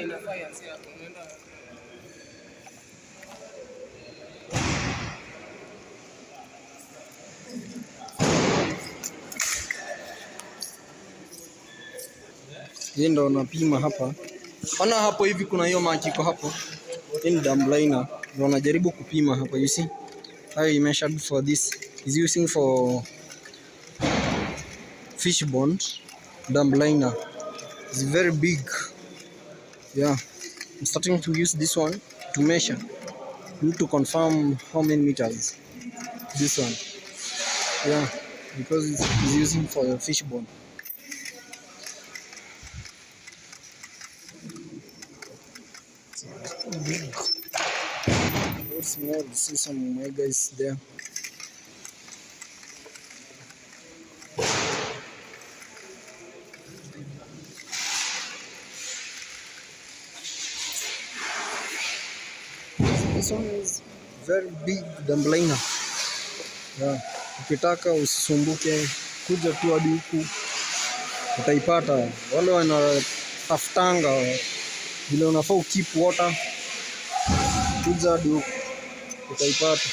Hii ndo napima hapa. Ona hapo hivi kuna hiyo maji iko hapo. Hii ni dump liner. Ndio najaribu kupima hapa, you see. How he measured for this. He's using for fish bond dump liner. It's very big. Yeah. I'm starting to use this one to measure. I need to confirm how many meters. This one. Yeah. Because it's using for fish bond. Big. What's more, see some omega is there. This one is very big dump liner. Yeah. Ukitaka usisumbuke, kuja tu hadi huku utaipata. Wale wanatafutanga vile unafaa keep water, kuja hadi huku utaipata.